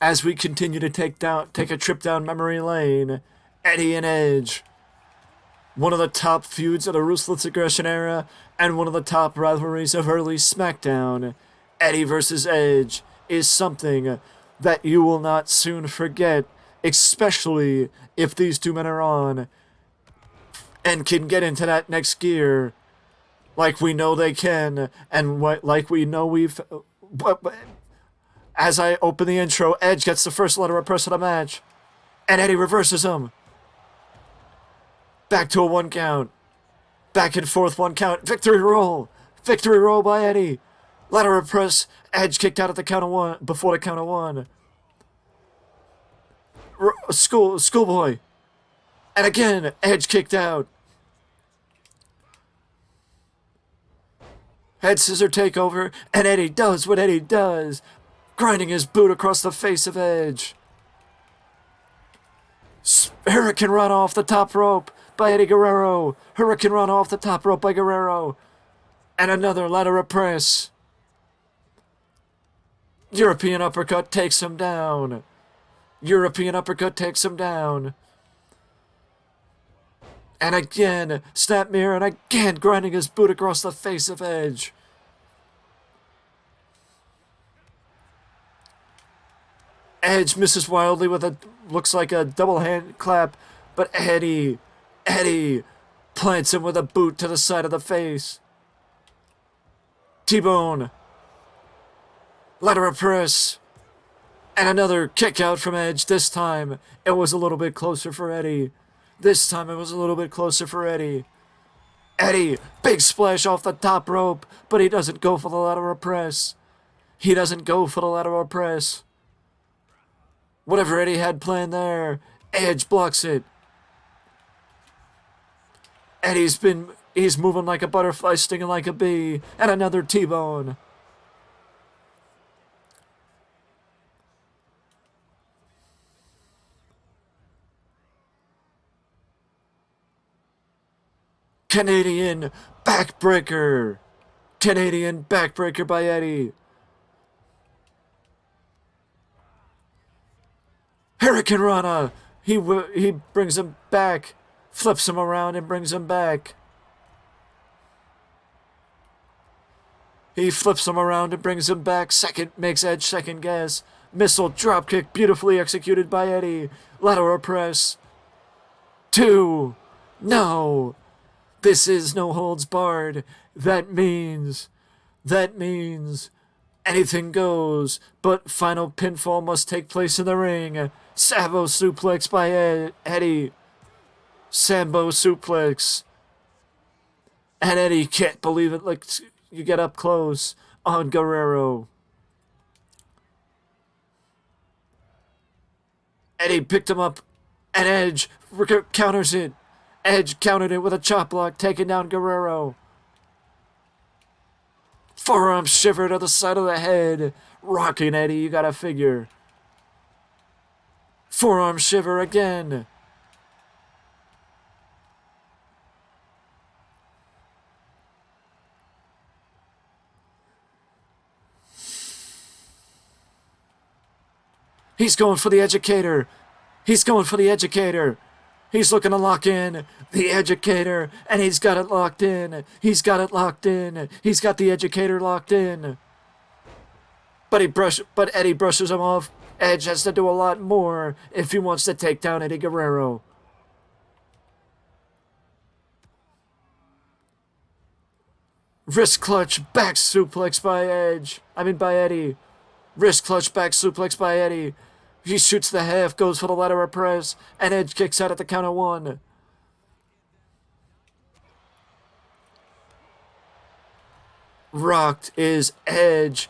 as we continue to take a trip down memory lane. Eddie and Edge, one of the top feuds of the Ruthless Aggression era, and one of the top rivalries of early SmackDown. Eddie versus Edge is something that you will not soon forget, especially if these two men are on and can get into that next gear like we know they can, and like we know we've... As I open the intro, Edge gets the first letter of press of the match, and Eddie reverses him. Back to a 1 count. Back and forth 1 count. Victory roll. Victory roll by Eddie. Ladder of press. Edge kicked out at the count of 1. Before the count of 1. Schoolboy. And again, Edge kicked out. Head scissor takeover. And Eddie does what Eddie does. Grinding his boot across the face of Edge. Hurricane run off the top rope by Eddie Guerrero. Hurricane run off the top rope by Guerrero. And another ladder of press. European uppercut takes him down. European uppercut takes him down. And again, snap mirror, and again grinding his boot across the face of Edge. Edge misses wildly with a, looks like a double hand clap, but Eddie plants him with a boot to the side of the face. T-bone. Ladder of press. And another kick out from Edge. This time, it was a little bit closer for Eddie. This time, it was a little bit closer for Eddie. Eddie, big splash off the top rope, but he doesn't go for the ladder of press. He doesn't go for the ladder of press. Whatever Eddie had planned there, Edge blocks it. He's moving like a butterfly, stinging like a bee, and another T-bone. Canadian backbreaker. Canadian backbreaker by Eddie. Hurricane Rana. He brings him back, flips him around and brings him back. He flips him around and brings him back. Makes Edge second guess. Missile dropkick beautifully executed by Eddie. Lateral press. 2. No. This is no holds barred. That means anything goes, but final pinfall must take place in the ring. Sambo suplex by Eddie. Sambo suplex. And Eddie can't believe it. Like, you get up close on Guerrero. Eddie picked him up, and Edge counters it. Edge countered it with a chop block, taking down Guerrero. Forearm shiver to the side of the head. Rocking Eddie, you gotta figure. Forearm shiver again. He's going for the educator. He's going for the educator. He's looking to lock in the educator, and he's got it locked in. He's got it locked in. He's got the educator locked in. But Eddie brushes him off. Edge has to do a lot more if he wants to take down Eddie Guerrero. Wrist clutch back suplex by Eddie. Wrist clutch back suplex by Eddie. He shoots the half, goes for the ladder of press, and Edge kicks out at the count of 1. Rocked is Edge.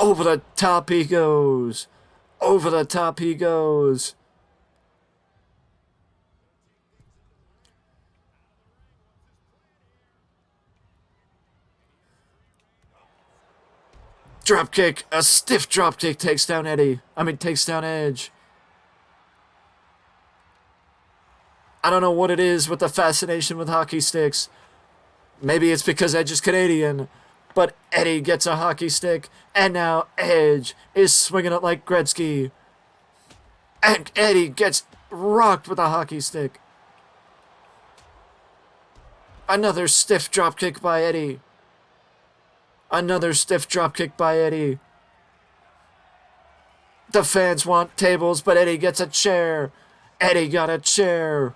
Over the top he goes. Over the top he goes. Dropkick, a stiff dropkick takes down Edge. I don't know what it is with the fascination with hockey sticks. Maybe it's because Edge is Canadian, but Eddie gets a hockey stick, and now Edge is swinging it like Gretzky. And Eddie gets rocked with a hockey stick. Another stiff dropkick by Eddie. Another stiff dropkick by Eddie. The fans want tables, but Eddie gets a chair. Eddie got a chair.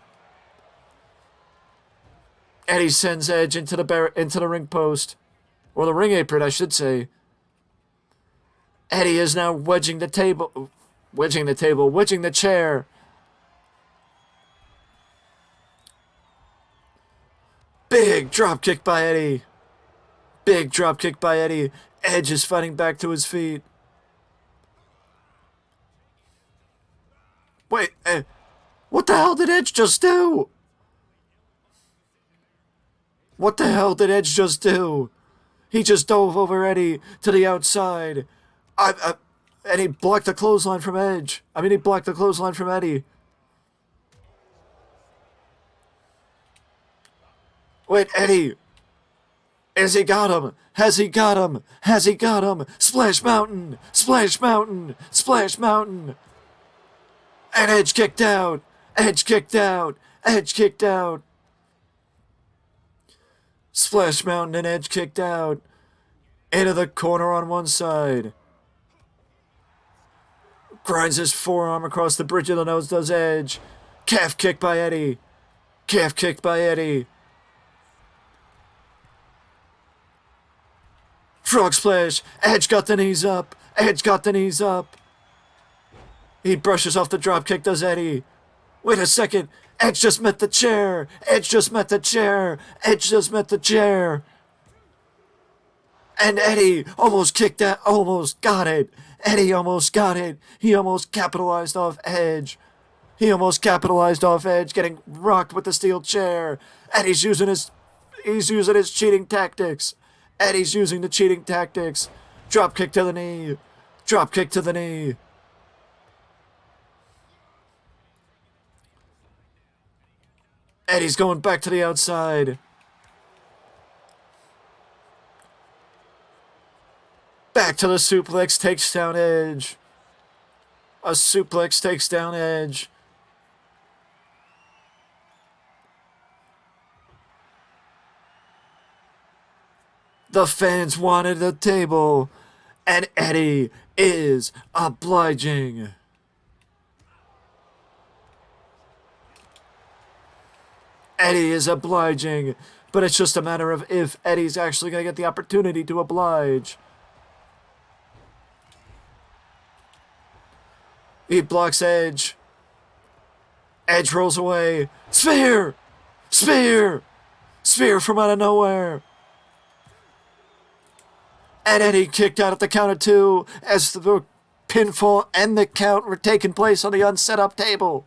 Eddie sends Edge into the ring post. Or the ring apron, I should say. Eddie is now wedging the chair. Big dropkick by Eddie. Big dropkick by Eddie. Edge is fighting back to his feet. Wait, what the hell did Edge just do? What the hell did Edge just do? He just dove over Eddie to the outside. And he blocked the clothesline from Edge. He blocked the clothesline from Eddie. Wait, Eddie. Has he got him? Has he got him? Has he got him? Splash Mountain! Splash Mountain! Splash Mountain! And Edge kicked out. Edge kicked out. Edge kicked out. Splash Mountain and Edge kicked out. Into the corner on one side. Grinds his forearm across the bridge of the nose, does Edge. Calf kick by Eddie. Calf kick by Eddie. Frog splash. Edge got the knees up. Edge got the knees up. He brushes off the dropkick, does Eddie. Wait a second. Edge just met the chair. Edge just met the chair. Edge just met the chair. And Eddie almost kicked that. Almost got it. Eddie almost got it. He almost capitalized off Edge. He almost capitalized off Edge, getting rocked with the steel chair. Eddie's using his cheating tactics. Eddie's using the cheating tactics. Drop kick to the knee. Drop kick to the knee. Eddie's going back to the outside. Back to the suplex, takes down Edge. A suplex takes down Edge. The fans wanted the table, and Eddie is obliging. Eddie is obliging, but it's just a matter of if Eddie's actually going to get the opportunity to oblige. He blocks Edge. Edge rolls away. Spear! Spear! Spear from out of nowhere. And Eddie kicked out at the count of 2 as the pinfall and the count were taking place on the unset up table.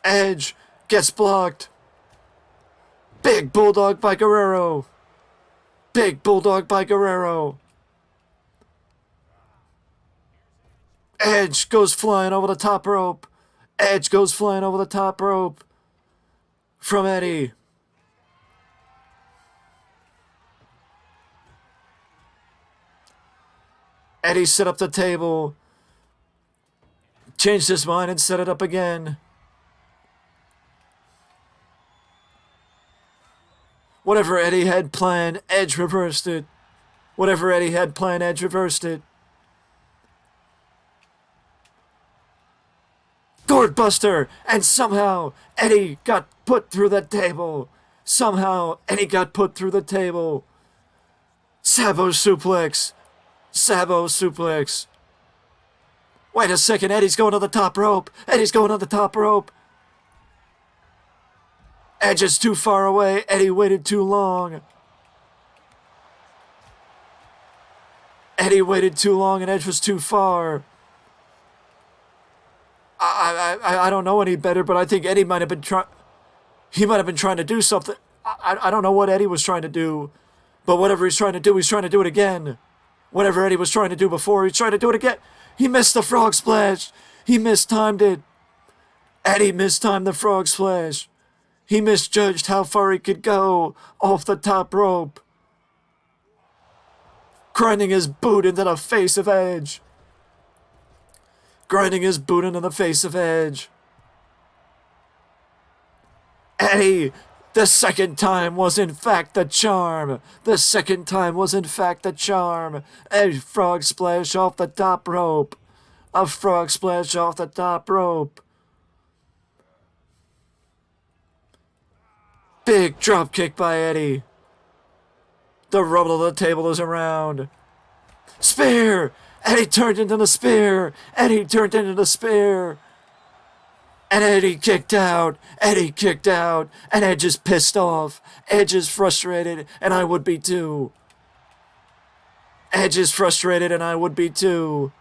Edge gets blocked. Big bulldog by Guerrero. Big bulldog by Guerrero. Edge goes flying over the top rope. Edge goes flying over the top rope from Eddie. Eddie set up the table. Changed his mind and set it up again. Whatever Eddie had planned, Edge reversed it. Whatever Eddie had planned, Edge reversed it. Gourd Buster! And somehow Eddie got put through the table. Somehow Eddie got put through the table. Sabo suplex. Sabo suplex. Wait a second, Eddie's going to the top rope. Eddie's going to the top rope. Edge is too far away. Eddie waited too long. Eddie waited too long and Edge was too far. I don't know any better, but I think Eddie might have been trying... He might have been trying to do something. I don't know what Eddie was trying to do. But whatever he's trying to do, he's trying to do it again. Whatever Eddie was trying to do before, he's trying to do it again. He missed the frog splash. He mistimed it. Eddie mistimed the frog splash. He misjudged how far he could go off the top rope. grinding his boot into the face of Edge. Grinding his boot into the face of Edge. Eddie, the second time was in fact the charm. The second time was in fact the charm. A frog splash off the top rope. A frog splash off the top rope. Big drop kick by Eddie. The rumble of the table is around. Spear! Eddie turned into the spear. Eddie turned into the spear. And Eddie kicked out. Eddie kicked out. And Edge is pissed off. Edge is frustrated, and I would be too. Edge is frustrated, and I would be too.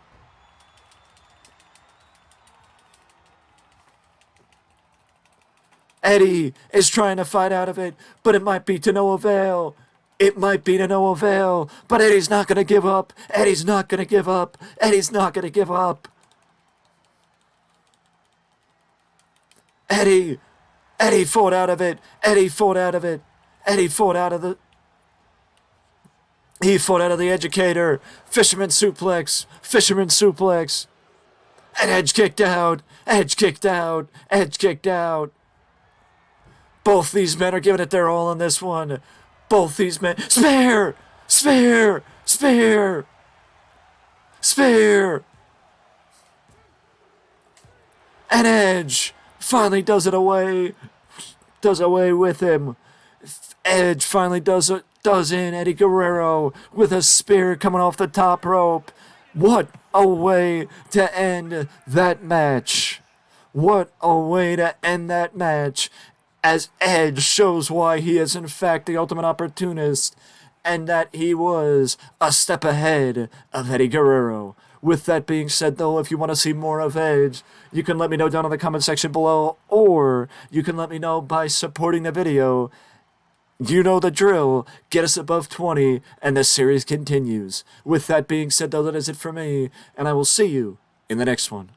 Eddie is trying to fight out of it, but it might be to no avail. It might be to no avail, but Eddie's not going to give up. Eddie's not going to give up. Eddie's not going to give up. Eddie fought out of it. Eddie fought out of it. Eddie fought out of the... He fought out of the educator. Fisherman suplex. Fisherman suplex. And Edge kicked out. Edge kicked out. Edge kicked out. Both these men are giving it their all on this one. Both these men... Spear! Spear! Spear! Spear! And Edge finally does away with him. Edge finally does in Eddie Guerrero with a spear coming off the top rope. What a way to end that match. What a way to end that match, as Edge shows why he is in fact the ultimate opportunist, and that he was a step ahead of Eddie Guerrero. With that being said, though, if you want to see more of Edge, you can let me know down in the comment section below, or you can let me know by supporting the video. You know the drill. Get us above 20, and the series continues. With that being said, though, that is it for me, and I will see you in the next one.